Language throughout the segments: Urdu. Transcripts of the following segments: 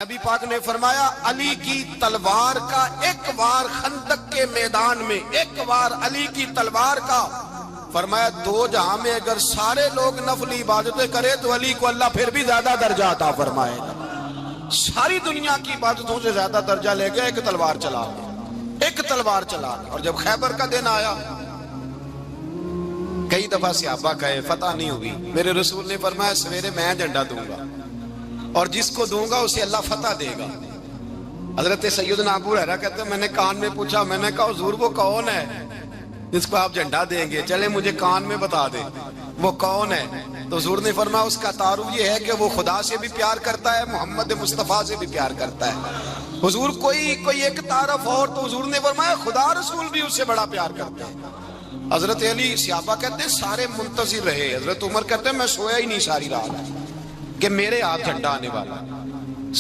نبی پاک نے فرمایا علی کی تلوار کا ایک وار خندق کے میدان میں، ایک وار علی کی تلوار کا، فرمایا دو جہاں میں اگر سارے لوگ نفل عبادتیں کرے تو علی کو اللہ پھر بھی زیادہ درجہ عطا فرمائے گا۔ ساری دنیا کی عبادتوں سے زیادہ درجہ لے گیا، ایک تلوار چلا گیا، ایک تلوار چلا گیا۔ اور جب خیبر کا دن آیا، کئی دفعہ صحابہ کہے فتح نہیں ہوئی، میرے رسول نے فرمایا سویرے میں جھنڈا دوں گا اور جس کو دوں گا اسے اللہ فتح دے گا۔ حضرت سیدنا ابو ہریرہ کہتے ہیں میں نے کان میں پوچھا، میں نے کہا حضور وہ کون ہے جس کو آپ جھنڈا دیں گے؟ چلے مجھے کان میں بتا دیں وہ کون ہے۔ تو حضور نے فرمایا اس کا تعارف یہ ہے کہ وہ خدا سے بھی پیار کرتا ہے، محمد مصطفیٰ سے بھی پیار کرتا ہے۔ حضور کوئی ایک تعارف اور، تو حضور نے فرمایا خدا رسول بھی اس سے بڑا پیار کرتا ہے۔ حضرت علی، صحابہ کہتے ہیں سارے منتظر رہے۔ حضرت عمر کہتے ہیں میں سویا ہی نہیں ساری رات کہ میرے ہاتھ جھنڈا آنے والا،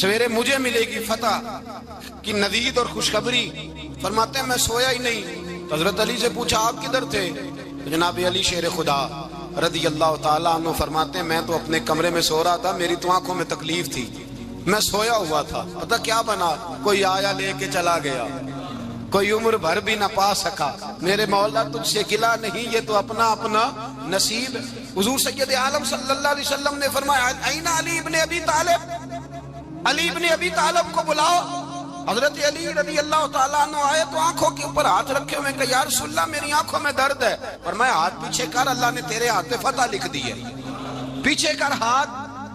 سویرے مجھے ملے گی فتح کی نوید اور خوشخبری۔ فرماتے ہیں میں سویا ہی نہیں۔ تو حضرت علی سے پوچھا آپ کدھر تھے؟ جناب علی شیر خدا رضی اللہ تعالیٰ عنہ فرماتے ہیں میں تو اپنے کمرے میں سو رہا تھا، میری تو آنکھوں میں تکلیف تھی، میں سویا ہوا تھا، پتہ کیا بنا، کوئی آیا لے کے چلا گیا، کوئی عمر بھر بھی نہ پا سکا۔ میرے مولا تجھ سے گلہ نہیں، یہ تو اپنا اپنا نصیب۔ حضور سید عالم صلی اللہ علیہ وسلم نے فرمایا این علی ابن ابی طالب، علی ابن ابی طالب کو بلاؤ۔ حضرت علی رضی اللہ تعالیٰ عنہ آئے تو آنکھوں کے اوپر ہاتھ رکھے ہوئے کہ یا رسول اللہ میری آنکھوں میں درد ہے۔ فرمایا ہاتھ پیچھے کر، اللہ نے تیرے ہاتھ پہ فتح لکھ دی ہے، پیچھے کر ہاتھ۔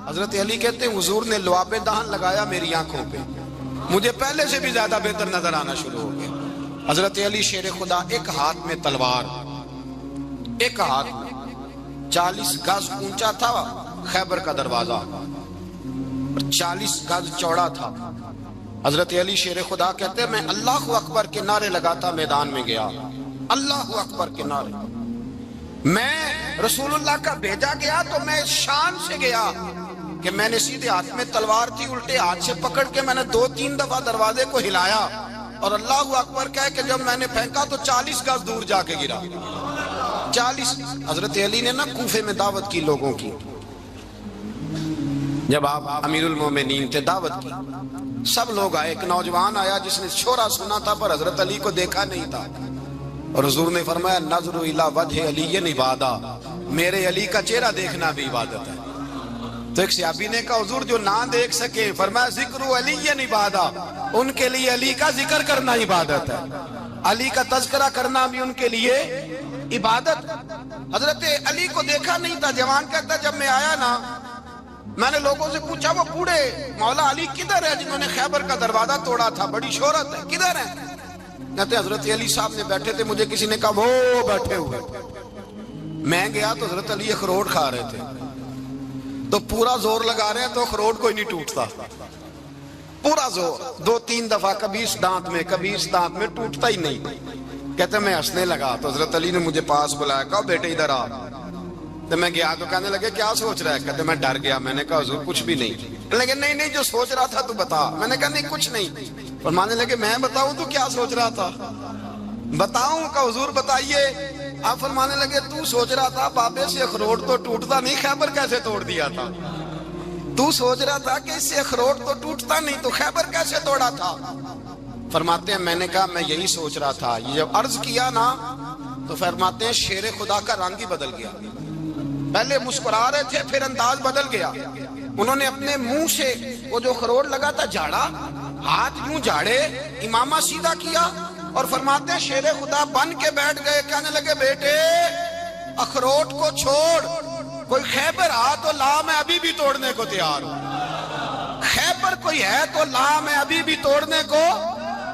حضرت علی کہتے ہیں حضور نے لعاب دہن لگایا میری آنکھوں پہ، مجھے پہلے سے بھی زیادہ بہتر نظر آنا شروع ہو گیا۔ حضرت علی شیر خدا ایک ہاتھ میں تلوار، ایک ہاتھ میں 40 گز اونچا تھا خیبر کا دروازہ، 40 گز چوڑا تھا۔ حضرت علی شیر خدا کہتے ہیں میں اللہ اکبر کے نعرے لگاتا میدان میں گیا، اللہ اکبر کے نعرے۔ میں رسول اللہ کا بھیجا گیا تو میں شان سے گیا کہ میں نے سیدھے ہاتھ میں تلوار تھی، الٹے ہاتھ سے پکڑ کے میں نے 2-3 دفعہ دروازے کو ہلایا اور اللہ اکبر کہہ کہ جب میں نے پھینکا تو 40 گز دور جا کے گرا، 40۔ حضرت علی نے نا کوفے میں دعوت کی لوگوں کی، جب آپ امیر المومنین تھے دعوت کی، سب لوگ آئے۔ ایک نوجوان آیا جس نے شورا سنا تھا پر حضرت علی کو دیکھا نہیں تھا، اور حضور نے فرمایا نظر الی وجہ علی عبادہ، میرے علی کا چہرہ دیکھنا بھی عبادت ہے۔ تو ایک صحابی نے کہا حضور جو نہ دیکھ سکے، فرمایا ذکر علی عبادہ، ان کے لیے علی کا ذکر کرنا عبادت ہے، علی کا تذکرہ کرنا بھی ان کے لیے عبادت۔ حضرت علی کو دیکھا نہیں تھا۔ جوان کہتا جب میں آیا نا، میں نے لوگوں سے پوچھا وہ بوڑھے مولا علی کدھر ہے جنہوں نے خیبر کا دروازہ توڑا تھا، بڑی شہرت ہے، کدھر ہے؟ کہتے حضرت علی صاحب نے بیٹھے تھے، مجھے کسی نے کہا وہ بیٹھے ہوئے۔ میں گیا تو حضرت علی اخروٹ کھا رہے تھے، تو پورا زور لگا رہے ہیں تو اخروٹ کوئی نہیں ٹوٹتا، پورا زور 2-3 دفعہ، کبھی اس دانت میں کبھی اس دانت میں، ٹوٹتا ہی نہیں۔ کہتے میں ہنسنے لگا تو حضرت علی نے مجھے پاس بلایا، کہا بیٹے ادھر آ۔ تو میں گیا تو کہنے لگے کیا سوچ رہا ہے؟ کہتے میں ڈر گیا، میں نے کہا حضور کچھ بھی نہیں۔ لیکن نہیں جو سوچ رہا تھا تو بتا۔ میں نے کہا نہیں کچھ نہیں۔ فرمانے لگے میں بتاؤں تو کیا سوچ رہا تھا؟ بتاؤں؟ کہ حضور بتائیے۔ آپ فرمانے لگے تو سوچ رہا تھا بابے سے اخروٹ تو ٹوٹتا نہیں، خیبر کیسے توڑ دیا تھا؟ تو سوچ رہا تھا کہ اس سے اخروٹ تو ٹوٹتا نہیں تو خیبر کیسے توڑا تھا؟ فرماتے ہیں میں نے کہا میں یہی سوچ رہا تھا۔ یہ جب عرض کیا نا تو فرماتے ہیں شیر خدا کا رنگ ہی بدل گیا، پہلے مسکرا رہے تھے پھر انداز بدل گیا۔ انہوں نے اپنے منہ سے وہ جو خروٹ لگا تھا جھاڑا، ہاتھ یوں جھاڑے، امامہ سیدھا کیا، اور فرماتے ہیں شیر خدا بن کے بیٹھ گئے۔ کہنے لگے بیٹے اخروٹ کو چھوڑ، کوئی خیبر آ تو لا، میں ابھی بھی توڑنے کو تیار ہوں، خیبر کوئی ہے تو لا، میں ابھی بھی توڑنے کو۔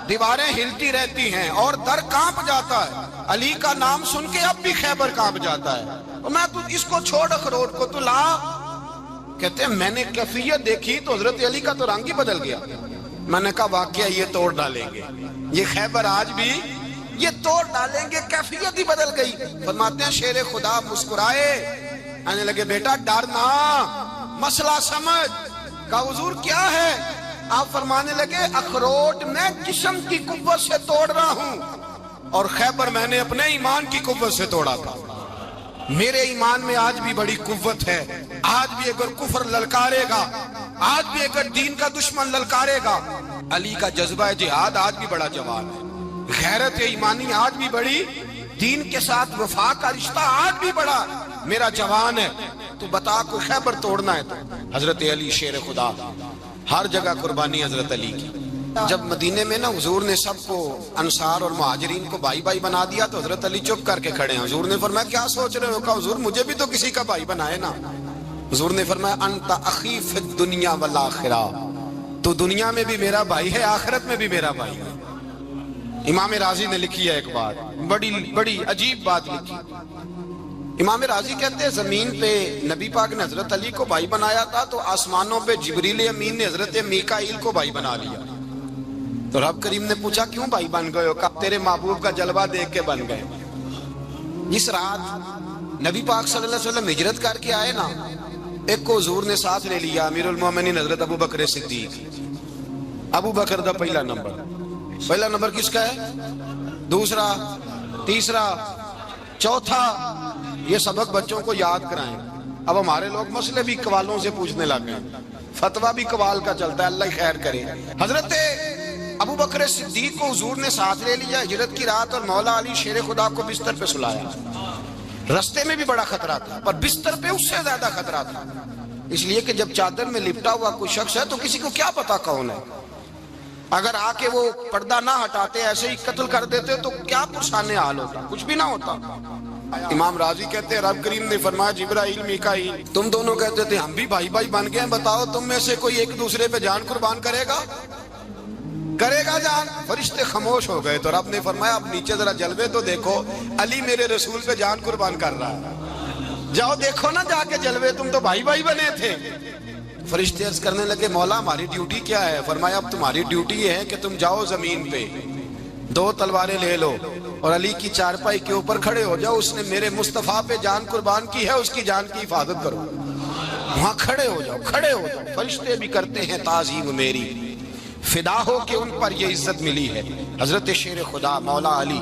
دیواریں ہلتی رہتی ہیں اور در کانپ جاتا ہے، علی کا نام سن کے اب بھی خیبر کانپ جاتا ہے، میں تو اس کو چھوڑ اخروٹ کو تو لا۔ کہتے ہیں میں نے کیفیت دیکھی تو حضرت علی کا تو رنگ ہی بدل گیا۔ میں نے کہا واقعہ یہ توڑ ڈالیں گے، یہ خیبر آج بھی یہ توڑ ڈالیں گے، کیفیت ہی بدل گئی۔ فرماتے ہیں شیر خدا مسکرائے، آنے لگے بیٹا ڈرنا، مسئلہ سمجھ۔ کہا حضور کیا ہے؟ آپ فرمانے لگے اخروٹ میں جسم کی قوت سے توڑ رہا ہوں اور خیبر میں نے اپنے ایمان کی قوت سے توڑا تھا۔ میرے ایمان میں آج بھی بڑی قوت ہے، آج بھی اگر کفر للکارے گا آج بھی اگر دین کا دشمن للکارے گا، علی کا جذبہ جہاد آج بھی بڑا جوان ہے، غیرت ایمانی آج بھی بڑی، دین کے ساتھ وفا کا رشتہ آج بھی بڑا میرا جوان ہے۔ تو بتا کوئی خیبر توڑنا ہے تو حضرت علی شیر خدا، ہر جگہ قربانی حضرت علی کی۔ جب مدینے میں نا حضور نے سب کو انصار اور مہاجرین کو بھائی بھائی بنا دیا تو حضرت علی چپ کر کے کھڑے ہیں۔ حضور نے فرمایا کیا سوچ رہے ہو؟ کہا حضور مجھے بھی تو کسی کا بھائی بنائے نا۔ حضور نے فرمایا انت اخی فی الدنیا والآخرہ، تو دنیا میں بھی میرا بھائی ہے، آخرت میں بھی میرا بھائی ہے۔ امام راضی نے لکھی ہے ایک بات، بڑی عجیب بات لکھی۔ امام راضی کہتے ہیں زمین پہ نبی پاک نے حضرت علی کو بھائی بنایا تھا تو آسمانوں پہ جبریل امین نے حضرت میکائیل کو بھائی بنا لیا۔ تو رب کریم نے پوچھا کیوں بھائی بن گئے ہو؟ کہا تیرے محبوب کا جلوہ دیکھ کے بن گئے۔ جس رات نبی پاک صلی اللہ علیہ وسلم ہجرت کر کے آئے نا، ایک کو حضور نے ساتھ لے لیا، امیر المومنین حضرت ابو بکر صدیق۔ ابو بکر دا پہلا نمبر کس کا ہے؟ دوسرا، تیسرا، چوتھا، یہ سبق بچوں کو یاد کرائیں۔ اب ہمارے لوگ مسئلے بھی قوالوں سے پوچھنے لگ گئے، فتویٰ بھی قوال کا چلتا ہے، اللہ خیر کرے۔ حضرت ابو بکر صدیق کو حضور نے ساتھ لے لیا ہجرت کی رات، اور مولا علی شیر خدا کو بستر پہ سلایا۔ رستے میں بھی بڑا خطرہ تھا پر بستر پہ اس سے زیادہ خطرہ تھا، اس لیے کہ جب چادر میں لپٹا ہوا کوئی شخص ہے تو کسی کو کیا پتا کون ہے، اگر آ کے وہ پردہ نہ ہٹاتے ایسے ہی قتل کر دیتے تو کیا پرسانے حال ہوتا، کچھ بھی نہ ہوتا۔ امام راضی کہتے ہیں رب کریم نے فرمایا جبرائیل میکائیل تم دونوں کہتے تھے ہم بھی بھائی بھائی بن گئے ہیں، بتاؤ تم میں سے کوئی ایک دوسرے پہ جان قربان کرے گا جان؟ فرشتے خاموش ہو گئے تو رب نے فرمایا اب نیچے ذرا جلوے تو دیکھو، علی میرے رسول پہ جان قربان کر رہا ہے، جاؤ دیکھو نا جا کے جلوے، تم تو بھائی بھائی بنے تھے۔ فرشتے عرض کرنے لگے مولا ہماری ڈیوٹی کیا ہے؟ فرمایا اب تمہاری ڈیوٹی یہ ہے کہ تم جاؤ زمین پہ 2 تلواریں لے لو اور علی کی چارپائی کے اوپر کھڑے ہو جاؤ، اس نے میرے مصطفیٰ پہ جان قربان کی ہے، اس کی جان کی حفاظت کرو۔ وہاں کھڑے ہو جاؤ۔ فرشتے بھی کرتے ہیں تعظیم میری، فدا ہو کہ ان پر یہ عزت ملی ہے۔ حضرت شیر خدا مولا علی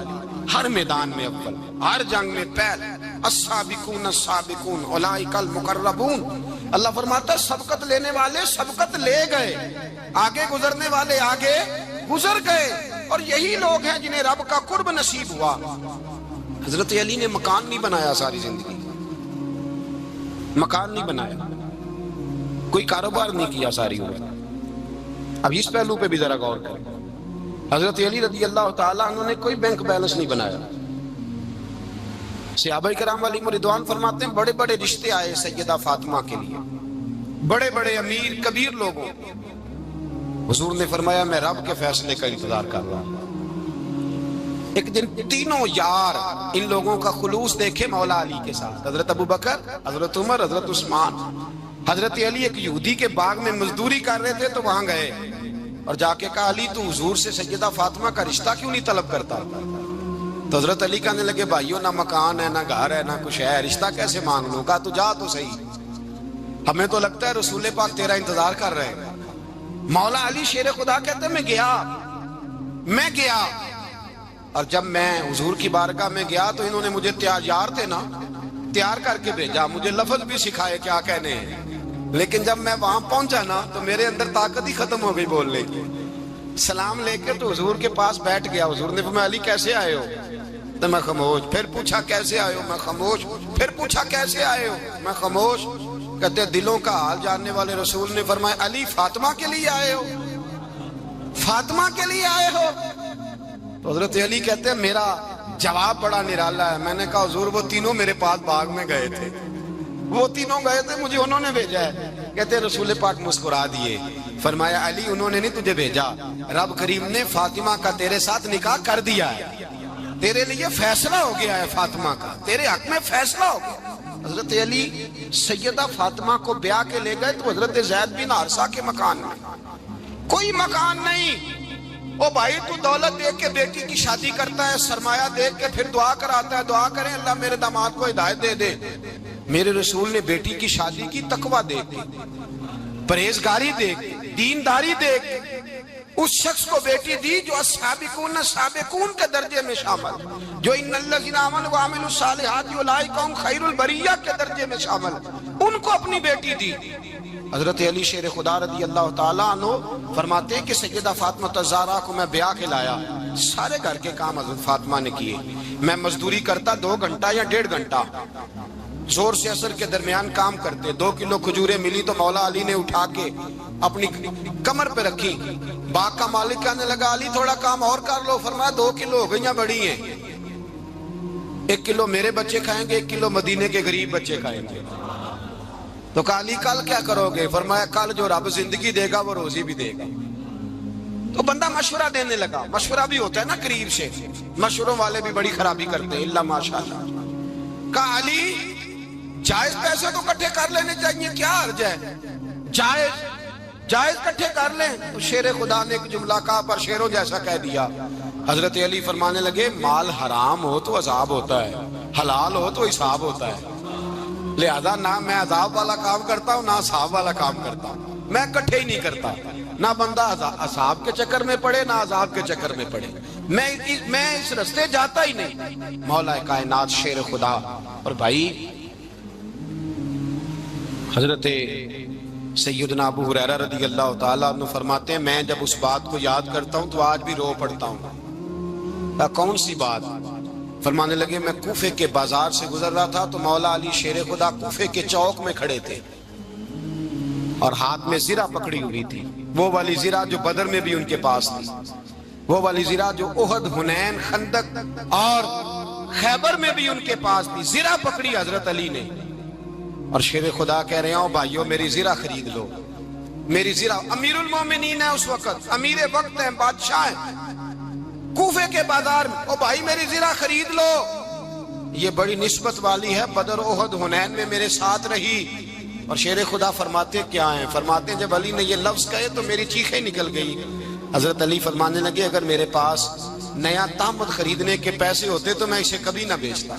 ہر میدان میں اول، ہر جنگ میں پہل، السابقون السابقون اولئک المقربون۔ اللہ فرماتا ہے سبقت لینے والے سبقت لے گئے، آگے گزرنے والے آگے گزر گئے، اور یہی لوگ ہیں جنہیں رب کا قرب نصیب ہوا۔ حضرت علی نے مکان نہیں بنایا، ساری زندگی مکان نہیں بنایا، کوئی کاروبار نہیں کیا ساری عمر۔ اب اس پہلو پہ بھی ذرا غور کریں، حضرت علی رضی اللہ تعالیٰ انہوں نے کوئی بینک بیلنس نہیں بنایا۔ صحابہ کرام علیہم رضوان فرماتے ہیں بڑے بڑے رشتے آئے سیدہ فاطمہ کے لیے، بڑے بڑے امیر کبیر لوگوں، حضور نے فرمایا میں رب کے فیصلے کا انتظار کر رہا ہوں۔ ایک دن تینوں یار ان لوگوں کا خلوص دیکھے مولا علی کے ساتھ، حضرت ابو بکر، حضرت عمر، حضرت عثمان۔ حضرت علی ایک یہودی کے باغ میں مزدوری کر رہے تھے تو وہاں گئے اور جا کے کہا علی تو حضور سے سیدہ فاطمہ کا رشتہ کیوں نہیں طلب کرتا؟ تو حضرت علی کہنے لگے بھائیو نہ مکان ہے نہ گھر ہے نہ کچھ ہے، رشتہ کیسے مانگ لوں؟ کہا تو جا تو صحیح، ہمیں تو لگتا ہے رسول پاک تیرا انتظار کر رہے ہیں۔ مولا علی شیر خدا کہتے ہیں میں گیا اور جب میں حضور کی بارگاہ میں گیا تو انہوں نے مجھے یار تھے نا تیار کر کے بھیجا، مجھے لفظ بھی سکھائے کیا کہنے ہیں، لیکن جب میں وہاں پہنچا نا تو میرے اندر طاقت ہی ختم ہو گئی بولنے کی۔ سلام لے کے تو حضور کے پاس بیٹھ گیا، حضور نے فرمایا علی کیسے آئے ہو؟ تو میں خاموش، پھر پوچھا کیسے آئے ہو؟ میں خاموش، پھر پوچھا کیسے آئے ہو؟ میں خاموش۔ کہتے دلوں کا حال جاننے والے رسول نے فرمایا علی فاطمہ کے لیے آئے ہو؟ فاطمہ کے لیے آئے ہو؟ تو حضرت علی کہتے ہیں میرا جواب بڑا نرالا ہے۔ میں نے کہا حضور وہ تینوں میرے پاس باغ میں گئے تھے، وہ تینوں گئے تھے، مجھے انہوں نے بھیجا ہے۔ کہتے ہیں رسول پاک مسکرا دیے، فرمایا علی انہوں نے نہیں تجھے بھیجا، رب کریم نے فاطمہ کا تیرے ساتھ نکاح کر دیا ہے، تیرے لیے فیصلہ ہو گیا ہے، فاطمہ کا تیرے حق میں فیصلہ ہو گیا۔ حضرت علی سیدہ فاطمہ کو بیاہ کے لے گئے تو حضرت زید بن حارثہ کے مکان میں، کوئی مکان نہیں۔ او بھائی تو دولت دیکھ کے بیٹی کی شادی کرتا ہے، سرمایہ دیکھ کے پھر دعا کراتا ہے، دعا کریں اللہ میرے داماد کو ہدایت دے دے۔ میرے رسول نے بیٹی کی شادی کی تقوی دیکھ کے، پرہیزگاری دیکھ کے، دینداری دیکھ کے، اس شخص کو بیٹی دی جو السابقون السابقون کے درجے میں شامل، جو ان الذین آمنوا وعملوا الصالحات اولئک هم خیر البریہ کے درجے میں شامل، ان کو اپنی بیٹی دی۔ حضرت علی شیر خدا رضی اللہ تعالیٰ عنہ فرماتے ہیں کہ سیدہ فاطمہ الزہرا کو میں بیاہ کے لایا، سارے گھر کے کام حضرت فاطمہ نے کیے، میں مزدوری کرتا 2 گھنٹہ یا 1.5 گھنٹہ، زور سے عصر کے درمیان کام کرتے، 2 کلو کھجوریں ملی تو مولا علی نے اٹھا کے اپنی کمر پہ رکھی، باغ کا مالک کہنے لگا علی تھوڑا کام اور کر لو، فرمایا 2 کلو ہو گئیاں بڑی ہیں، 1 کلو میرے بچے کھائیں گے، 1 کلو مدینے کے غریب بچے کھائیں گے۔ تو کہا علی کل کیا کرو گے؟ فرمایا کل جو رب زندگی دے گا وہ روزی بھی دے گا۔ تو بندہ مشورہ دینے لگا، مشورہ بھی ہوتا ہے نا قریب سے، مشوروں والے بھی بڑی خرابی کرتے ہیں اللہ ماشاءاللہ۔ کہا علی جائز پیسے تو کٹھے کر لینے چاہیے، کیا حرج ہے، جائز کٹھے کر لیں۔ تو شیر خدا نے ایک جملہ کہا پر شیروں جیسا کہہ دیا۔ حضرت علی فرمانے لگے مال حرام ہو تو عذاب ہوتا ہے، حلال ہو تو حساب ہوتا ہے، لہذا نہ میں عذاب والا کام کرتا ہوں نہ حساب والا کام کرتا ہوں، میں کٹھے ہی نہیں کرتا، نہ بندہ عذاب کے چکر میں پڑے نہ عذاب کے چکر میں پڑے، میں اس رستے جاتا ہی نہیں۔ مولا کائنات شیر خدا۔ اور بھائی حضرت سیدنا ابو ہریرہ رضی اللہ تعالیٰ عنہ فرماتے ہیں میں جب اس بات کو یاد کرتا ہوں تو آج بھی رو پڑتا ہوں۔ کون سی بات؟ فرمانے لگے میں کوفے کے بازار سے گزر رہا تھا تو مولا علی شیر خدا کوفے کے چوک میں کھڑے تھے اور ہاتھ میں زرہ پکڑی ہوئی تھی، وہ والی زرہ جو بدر میں بھی ان کے پاس تھی، وہ والی زرہ جو احد، حنین، خندق اور خیبر میں بھی ان کے پاس تھی، زرہ پکڑی حضرت علی نے اور شیر خدا کہہ رہے ہیں بھائیو میری زرہ خرید لو، میری زرہ۔ امیر المومنین ہے اس وقت، امیر وقت ہیں، بادشاہ ہیں، کوفے کے بازار میں، او بھائی میری زرہ خرید لو، یہ بڑی نسبت والی ہے، بدر، احد، حنین میں میرے ساتھ رہی۔ اور شیر خدا فرماتے کیا ہیں؟ فرماتے ہیں جب علی نے یہ لفظ کہے تو میری چیخیں نکل گئی۔ حضرت علی فرمانے لگے اگر میرے پاس نیا طامت خریدنے کے پیسے ہوتے تو میں اسے کبھی نہ بیچتا،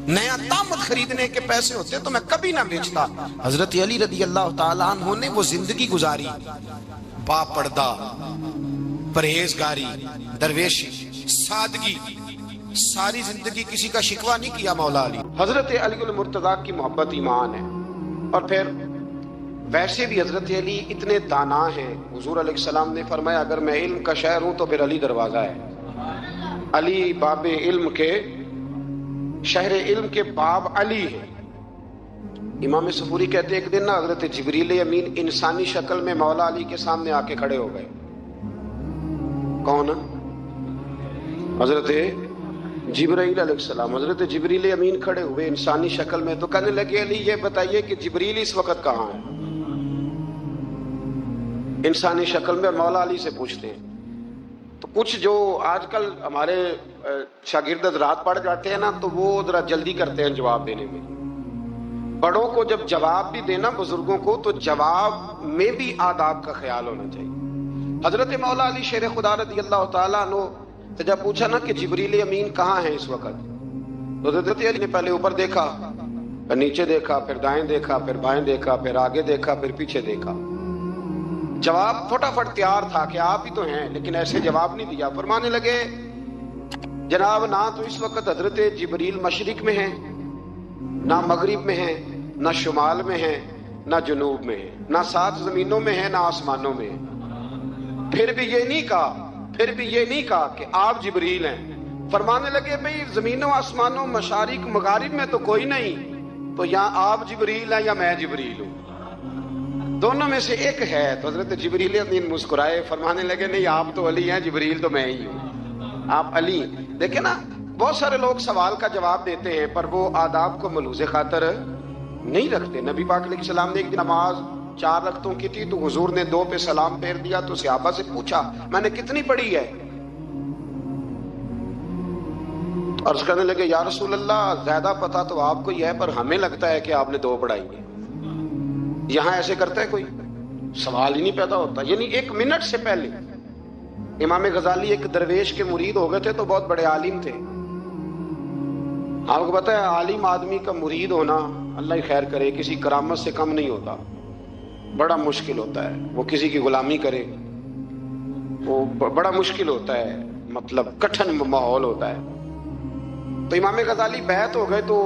نیا طامت خریدنے کے پیسے ہوتے تو میں کبھی نہ بیچتا۔ حضرت علی رضی اللہ تعالیٰ عنہ نے وہ زندگی گزاری، با پردہ، پرہیزگاری، درویشی، سادگی، ساری زندگی کسی کا شکوہ نہیں کیا مولا علی۔ حضرت علی المرتضیٰ کی محبت ایمان ہے۔ اور پھر ویسے بھی حضرت علی اتنے دانا ہیں، حضور علیہ السلام نے فرمایا اگر میں علم کا شہر ہوں تو پھر علی دروازہ ہے، علی باب علم کے، شہر علم کے باب علی ہے۔ امام صفوری کہتے ہیں ایک دن نا حضرت جبریل امین انسانی شکل میں مولا علی کے سامنے آ کے کھڑے ہو گئے۔ کون؟ حضرت جبرائیل علیہ السلام۔ حضرت جبریل امین کھڑے ہوئے انسانی شکل میں تو کہنے لگے علی یہ بتائیے کہ جبریل اس وقت کہاں ہے؟ انسانی شکل میں، اور مولا علی سے پوچھتے ہیں۔ تو کچھ جو آج کل ہمارے شاگرد حضرات پڑھ جاتے ہیں نا تو وہ ذرا جلدی کرتے ہیں جواب دینے میں۔ بڑوں کو جب جواب بھی دینا بزرگوں کو تو جواب میں بھی آداب کا خیال ہونا چاہیے۔ حضرت مولا علی شیر خدا رضی اللہ تعالیٰ عنہ تو جب پوچھا نا کہ جبریل امین کہاں ہے اس وقت، تو حضرت علی نے پہلے اوپر دیکھا، پھر نیچے دیکھا، پھر دائیں دیکھا، پھر بائیں دیکھا، پھر آگے دیکھا، پھر پیچھے دیکھا۔ جواب فٹافٹ تیار تھا کہ آپ ہی تو ہیں، لیکن ایسے جواب نہیں دیا۔ فرمانے لگے جناب نہ تو اس وقت حضرت جبریل مشرق میں ہیں، نہ مغرب میں ہیں، نہ شمال میں ہیں، نہ جنوب میں ہیں، نہ 7 زمینوں میں ہیں، نہ آسمانوں میں ہیں۔ پھر بھی یہ نہیں کہا کہ آپ جبریل ہیں۔ فرمانے لگے بھئی زمینوں آسمانوں مشارق مغارب میں تو کوئی نہیں، تو یا آپ جبریل ہیں یا میں جبریل ہوں، دونوں میں سے ایک ہے۔ تو حضرت جبریل امین مسکرائے، فرمانے لگے نہیں آپ تو علی ہیں، جبریل تو میں ہی ہوں، آپ علی۔ دیکھیں نا بہت سارے لوگ سوال کا جواب دیتے ہیں پر وہ آداب کو ملحوظ خاطر نہیں رکھتے۔ نبی پاک علیہ السلام نے ایک دن نماز 4 رکعتوں کی تھی تو حضور نے 2 پہ سلام پھیر دیا تو صحابہ سے پوچھا میں نے کتنی پڑھی ہے؟ عرض کرنے لگے یا رسول اللہ زیادہ پتا تو آپ کو یہ ہے پر ہمیں لگتا ہے کہ آپ نے 2 پڑھائی ہیں۔ یہاں ایسے کرتا ہے کوئی؟ سوال ہی نہیں پیدا ہوتا۔ یعنی 1 منٹ سے پہلے امام غزالی ایک درویش کے مرید ہو گئے تھے تو بہت بڑے عالم تھے۔ آپ کو پتا ہے عالم آدمی کا مرید ہونا اللہ ہی خیر کرے کسی کرامت سے کم نہیں ہوتا، بڑا مشکل ہوتا ہے۔ وہ کسی کی غلامی کرے وہ بڑا مشکل ہوتا ہے، مطلب کٹھن ماحول ہوتا ہے۔ تو امام غزالی بیعت ہو گئے تو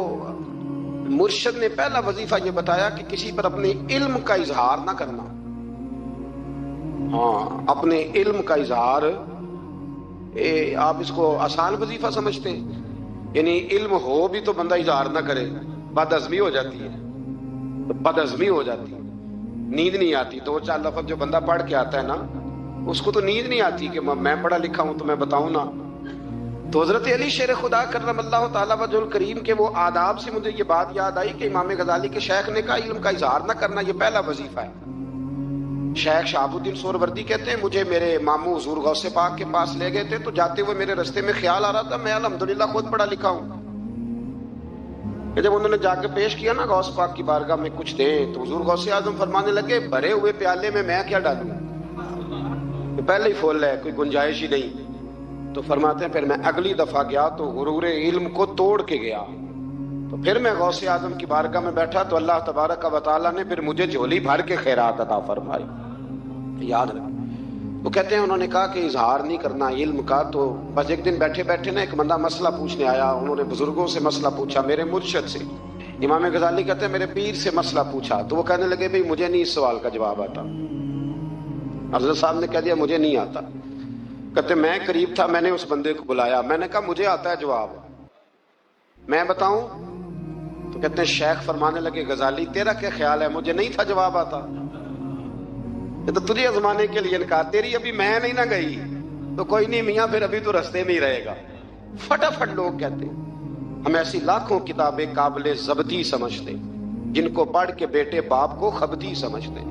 مرشد نے پہلا وظیفہ یہ بتایا کہ کسی پر اپنے علم کا اظہار نہ کرنا. ہاں، اپنے علم کا اظہار آپ اس کو آسان وظیفہ سمجھتے ہیں؟ یعنی علم ہو بھی تو بندہ اظہار نہ کرے، بد ہضمی ہو جاتی ہے، بد ہضمی ہو جاتی ہے، نیند نہیں آتی. دو چار لفظ جو بندہ پڑھ کے آتا ہے نا، اس کو تو نیند نہیں آتی کہ میں پڑھا لکھا ہوں تو میں بتاؤں نا. تو حضرت علی شیر خدا کرم اللہ تعالیٰ وجہ الکریم کے وہ آداب سے مجھے یہ بات یاد آئی کہ امام غزالی کے شیخ نے کہا علم کا اظہار نہ کرنا یہ پہلا وظیفہ ہے. شیخ شہاب الدین سہروردی کہتے ہیں مجھے میرے ماموں حضور غوث پاک کے پاس لے گئے تھے، تو جاتے ہوئے میرے رستے میں خیال آ رہا تھا میں الحمدللہ خود پڑھا لکھا ہوں. کہ جب انہوں نے جا کے پیش کیا نا غوث پاک کی بارگاہ میں کچھ دیں، تو حضور غوث اعظم فرمانے لگے بھرے ہوئے پیالے میں کیا ڈالوں، پہلے ہی فول ہے، کوئی گنجائش ہی نہیں. تو فرماتے ہیں پھر میں اگلی دفعہ گیا تو غرور علم کو توڑ کے گیا. تو پھر میں غوث اعظم کی بارگاہ میں بیٹھا تو اللہ تبارک و تعالیٰ نے پھر مجھے جھولی بھر کے خیرات عطا فرمائی. یاد رکھ. وہ کہتے ہیں انہوں نے کہا کہ اظہار نہیں کرنا علم کا. تو بس ایک دن بیٹھے بیٹھے نا ایک بندہ مسئلہ پوچھنے آیا، انہوں نے بزرگوں سے مسئلہ پوچھا، میرے مرشد سے. امام غزالی کہتے ہیں میرے پیر سے مسئلہ پوچھا، تو وہ کہنے لگے بھئی مجھے نہیں اس سوال کا جواب آتا. حضرت صاحب نے کہہ دیا مجھے نہیں آتا. کہتے میں قریب تھا، میں نے اس بندے کو بلایا، میں نے کہا مجھے آتا ہے جواب، میں بتاؤں؟ تو کہتے ہیں شیخ فرمانے لگے غزالی تیرا کیا خیال ہے، مجھے نہیں تھا جواب آتا. یہ تو تجھے آزمانے کے لیے انکار، تیری ابھی میں نہیں نہ گئی تو کوئی نہیں میاں، پھر ابھی تو رستے میں ہی رہے گا. فٹافٹ لوگ کہتے ہیں ہم ایسی لاکھوں کتابیں قابل ضبطی سمجھتے جن کو پڑھ کے بیٹے باپ کو خبتی سمجھتے.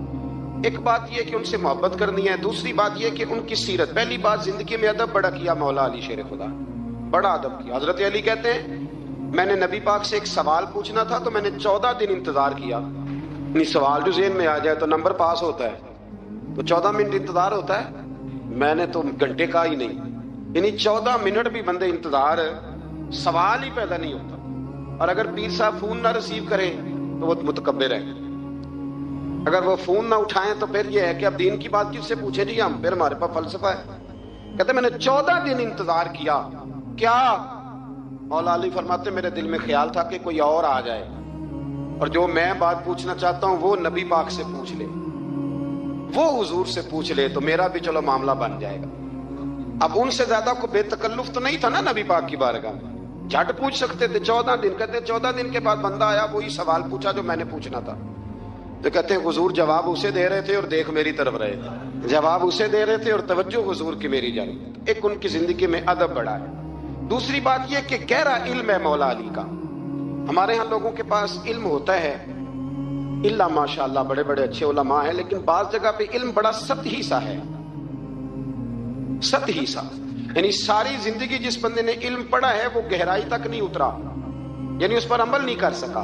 ایک بات یہ کہ ان سے محبت کرنی ہے، دوسری بات یہ کہ ان کی سیرت. پہلی بات زندگی میں ادب بڑا کیا مولا علی شیر خدا، بڑا ادب کیا. حضرت علی کہتے ہیں میں نے نبی پاک سے ایک سوال پوچھنا تھا تو میں نے 14 دن انتظار کیا. یعنی سوال جو ذہن میں آ جائے تو نمبر پاس ہوتا ہے، تو 14 منٹ انتظار ہوتا ہے، میں نے تو گھنٹے کا ہی نہیں. یعنی 14 منٹ بھی بندے انتظار، سوال ہی پیدا نہیں ہوتا. اور اگر پیر صاحب فون نہ ریسیو کریں تو وہ متکبر ہیں، اگر وہ فون نہ اٹھائیں تو پھر یہ ہے کہ اب دین کی بات کس سے پوچھیں جی ہم، پھر ہمارے پاس فلسفہ ہے. کہتے میں نے 14 دن انتظار کیا. کیا؟ مولا علی فرماتے میرے دل میں خیال تھا کہ کوئی اور آ جائے اور جو میں بات پوچھنا چاہتا ہوں وہ نبی پاک سے پوچھ لے، وہ حضور سے پوچھ لے تو میرا بھی چلو معاملہ بن جائے گا. اب ان سے زیادہ کو بے تکلف تو نہیں تھا نا نبی پاک کی بارگاہ میں، جھٹ پوچھ سکتے تھے. 14 دن. کہتے 14 دن کے بعد بندہ آیا، وہی سوال پوچھا جو میں نے پوچھنا تھا. تو کہتے ہیں حضور جواب اسے دے رہے تھے اور دیکھ میری طرف رہے تھے، جواب اسے دے رہے تھے اور توجہ حضور کی میری جانب. ایک ان کی زندگی میں ادب بڑا ہے. دوسری بات یہ کہ گہرا علم ہے مولا علی کا. ہمارے ہاں لوگوں کے پاس علم ہوتا ہے اللہ ماشاءاللہ بڑے بڑے اچھے علماء ہیں، لیکن بعض جگہ پہ علم بڑا سطحی سا ہے، سطحی سا. یعنی ساری زندگی جس بندے نے علم پڑھا ہے وہ گہرائی تک نہیں اترا، یعنی اس پر عمل نہیں کر سکا.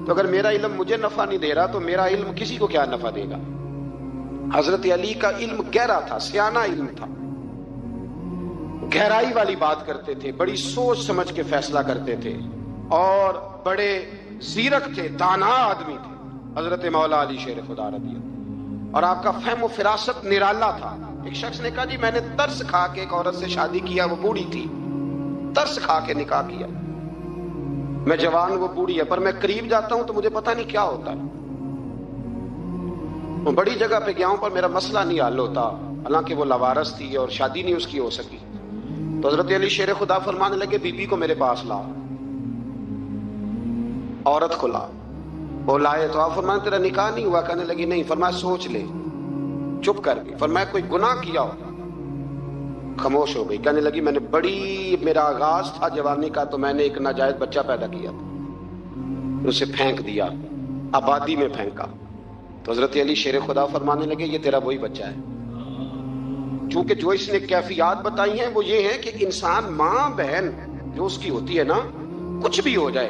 تو اگر میرا علم مجھے نفع نہیں دے رہا تو میرا علم کسی کو کیا نفع دے گا. حضرت علی کا علم گہرا تھا، سیانہ علم تھا، گہرائی والی بات کرتے تھے، بڑی سوچ سمجھ کے فیصلہ کرتے تھے اور بڑے زیرک تھے، دانا آدمی تھے حضرت مولا علی شیر خدا رضی اللہ. اور آپ کا فہم و فراست نرالا تھا. ایک شخص نے کہا جی میں نے ترس کھا کے ایک عورت سے شادی کیا، وہ بوڑھی تھی، ترس کھا کے نکاح کیا. میں جوان، وہ بوڑھی ہے، پر میں قریب جاتا ہوں تو مجھے پتہ نہیں کیا ہوتا ہے. میں بڑی جگہ پہ گیا ہوں پر میرا مسئلہ نہیں حل ہوتا، حالانکہ وہ لاوارث تھی اور شادی نہیں اس کی ہو سکی. تو حضرت علی شیر خدا فرمانے لگے بی بی کو میرے پاس لا، عورت کو لا. وہ لائے تو آپ فرمانے تیرا نکاح نہیں ہوا؟ کہنے لگی نہیں. فرمایا سوچ لے. چپ کر گئی. فرمایا کوئی گناہ کیا ہو؟ خاموش ہو گئی. کہنے لگی میں نے میرا آغاز تھا جوانی کا تو میں نے ایک ناجائز بچہ پیدا کیا تھا، اسے پھینک دیا، آبادی میں پھینکا. تو حضرت علی شیر خدا فرمانے لگے یہ تیرا وہی بچہ ہے. چونکہ جو اس نے کیفیات بتائی ہیں وہ یہ ہے کہ انسان ماں بہن جو اس کی ہوتی ہے نا، کچھ بھی ہو جائے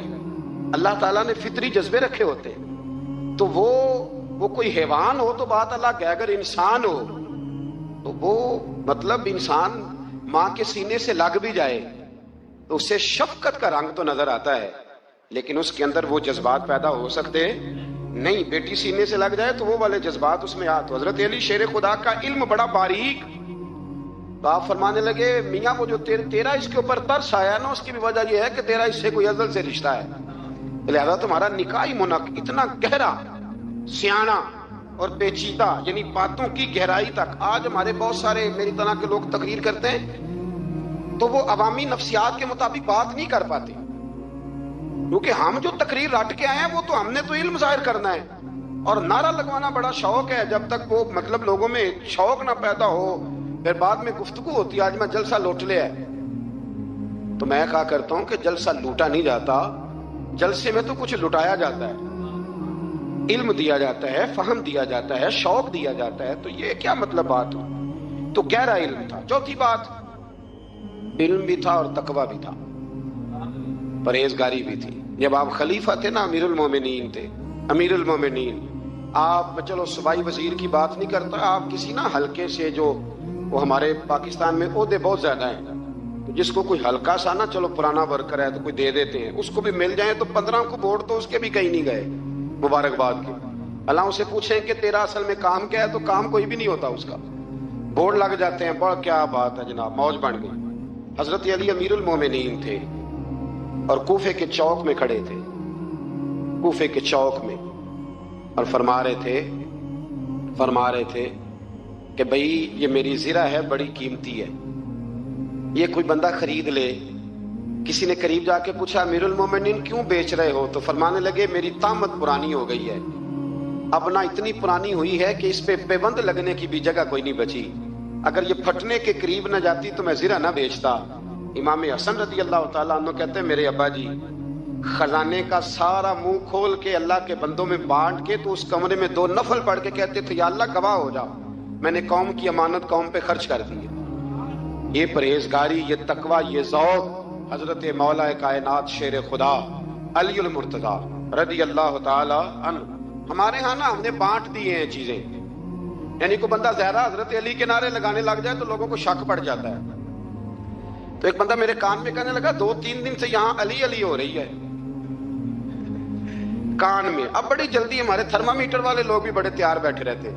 اللہ تعالیٰ نے فطری جذبے رکھے ہوتے ہیں. تو وہ کوئی حیوان ہو تو بات اللہ کہ اگر انسان ہو تو وہ مطلب انسان ماں کے سینے سے لگ بھی جائے تو اسے شفقت کا رنگ تو نظر آتا ہے، لیکن اس کے اندر وہ جذبات پیدا ہو سکتے نہیں. بیٹی سینے سے لگ جائے تو وہ والے جذبات اس میں تو حضرت علی شیر خدا کا علم بڑا باریک. تو آپ فرمانے لگے میاں وہ جو تیرا اس کے اوپر ترس آیا نا، اس کی بھی وجہ یہ ہے کہ تیرا اس سے کوئی ازل سے رشتہ ہے. لہذا تمہارا نکاحی منعقد اتنا گہرا، سیانا اور پیچیدہ، یعنی باتوں کی گہرائی تک. آج ہمارے بہت سارے میری طرح کے لوگ تقریر کرتے ہیں تو وہ عوامی نفسیات کے مطابق بات نہیں کر پاتے، کیونکہ ہم جو تقریر رٹ کے آئے ہیں وہ تو ہم نے تو علم ظاہر کرنا ہے، اور نعرہ لگوانا بڑا شوق ہے. جب تک وہ مطلب لوگوں میں شوق نہ پیدا ہو پھر بعد میں گفتگو ہوتی ہے. آج میں جلسہ لوٹ لیا ہے تو میں کہا کرتا ہوں کہ جلسہ لوٹا نہیں جاتا، جلسے میں تو کچھ لٹایا جاتا ہے، علم دیا جاتا ہے، فہم دیا جاتا ہے، شوق دیا جاتا ہے. تو یہ کیا مطلب بات ہو؟ تو گہرا علم تھا. چوتھی بات، علم بھی تھا اور تقوی بھی تھا، پرہیزگاری بھی تھی. جب آپ خلیفہ تھے نا، امیر المومنین تھے، امیر المومنین، آپ چلو صوبائی وزیر کی بات نہیں کرتا، آپ کسی نا حلقے سے، جو وہ ہمارے پاکستان میں عہدے بہت زیادہ ہیں، جس کو کوئی ہلکا سا نا چلو پرانا ورکر ہے تو کوئی دے دیتے ہیں، اس کو بھی مل جائیں تو 15 کو ووٹ تو اس کے بھی کہیں نہیں گئے مبارکباد کے. اللہ سے پوچھیں کہ تیرا اصل میں کام کیا ہے تو کام کوئی بھی نہیں ہوتا اس کا، بورڈ لگ جاتے ہیں. بڑا کیا بات ہے جناب، موج بن گئی. حضرت علی امیر المومنین تھے اور کوفے کے چوک میں کھڑے تھے، کوفے کے چوک میں، اور فرما رہے تھے کہ بھئی یہ میری زرہ ہے، بڑی قیمتی ہے، یہ کوئی بندہ خرید لے. کسی نے قریب جا کے پوچھا امیر المومنین کیوں بیچ رہے ہو؟ تو فرمانے لگے میری طامت پرانی ہو گئی ہے، اب نہ اتنی پرانی ہوئی ہے کہ اس پہ پیبند لگنے کی بھی جگہ کوئی نہیں بچی، اگر یہ پھٹنے کے قریب نہ جاتی تو میں زرہ نہ بیچتا. امام حسن رضی اللہ تعالیٰ عنہ کہتے ہیں میرے ابا جی خزانے کا سارا منہ کھول کے اللہ کے بندوں میں بانٹ کے تو اس کمرے میں 2 نفل پڑھ کے کہتے تھے یا اللہ گواہ ہو جا، میں نے قوم کی امانت قوم پہ خرچ کر دی ہے. یہ پرہیزگاری، یہ تقوی، یہ ذوق حضرت مولا کائنات شیر خدا علی المرتضی رضی اللہ تعالی عنہ. ہمارے ہاں نا ہم نے بانٹ دی ہیں چیزیں، یعنی کوئی بندہ زیادہ حضرت علی کے نعرے لگانے لگ جائے تو لوگوں کو شک پڑ جاتا ہے. تو ایک بندہ میرے کان میں کہنے لگا 2-3 دن سے یہاں علی علی ہو رہی ہے کان میں. اب بڑی جلدی ہمارے تھرمامیٹر والے لوگ بھی بڑے تیار بیٹھے رہتے،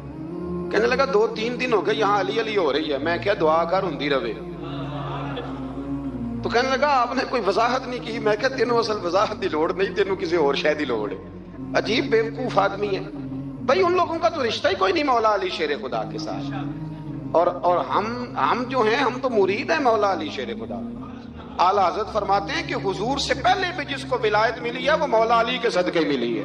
کہنے لگا 2-3 دن ہو گئے یہاں علی علی ہو رہی ہے. میں کیا دعا کر ہندی رہے. تو کہنے لگا آپ نے کوئی وضاحت نہیں کی. میں کہا تینوں اصل وضاحت دی لوڑ نہیں، تینوں کسی اور شے دی لوڑ ہے. عجیب بیوقوف آدمی ہے بھائی. ان لوگوں کا تو رشتہ ہی کوئی نہیں مولا علی شیر خدا کے ساتھ، اور ہم جو ہیں ہم تو مرید ہیں مولا علی شیر خدا. اعلیٰ حضرت فرماتے ہیں کہ حضور سے پہلے بھی جس کو ولایت ملی ہے وہ مولا علی کے صدقے ملی ہے،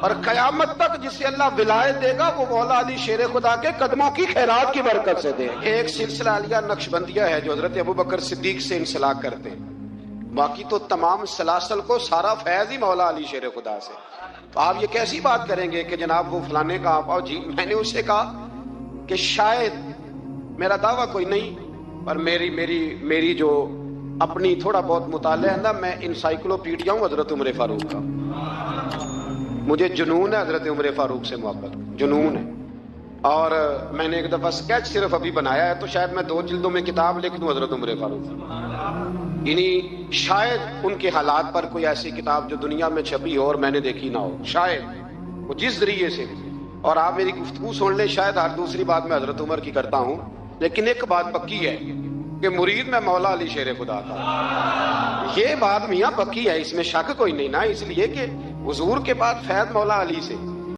اور قیامت تک جسے اللہ ولایت دے گا وہ مولا علی شیر خدا کے قدموں کی خیرات کی برکت سے دے. ایک سلسلہ علیہ نقشبندیہ ہے جو حضرت ابوبکر صدیق سے انسلاک کرتے ہیں، باقی تو تمام سلاسل کو سارا فیض ہی مولا علی شیر خدا سے. تو آپ یہ کیسی بات کریں گے کہ جناب وہ فلانے کا آپ آؤ جی. میں نے اسے کہا کہ شاید میرا دعویٰ کوئی نہیں، پر میری جو اپنی تھوڑا بہت مطالعہ ہے نا، میں انسائکلوپیڈیا ہوں حضرت عمر فاروق کا. مجھے جنون ہے حضرت عمر فاروق سے محبت، جنون ہے. اور میں نے ایک دفعہ سکیچ صرف ابھی بنایا ہے تو شاید میں 2 جلدوں میں کتاب لکھ دوں حضرت عمر فاروق. یعنی شاید ان کے حالات پر کوئی ایسی کتاب جو دنیا میں چھپی ہو اور میں نے دیکھی نہ ہو، شاید وہ جس ذریعے سے. اور آپ میری گفتگو سن لیں، شاید ہر دوسری بات میں حضرت عمر کی کرتا ہوں، لیکن ایک بات پکی ہے کہ مرید میں مولا علی شیر خدا کا. یہ بات میاں پکی ہے، اس میں شک کوئی نہیں نا، اس لیے کہ حضور کے بعد فیض مولا علی سے.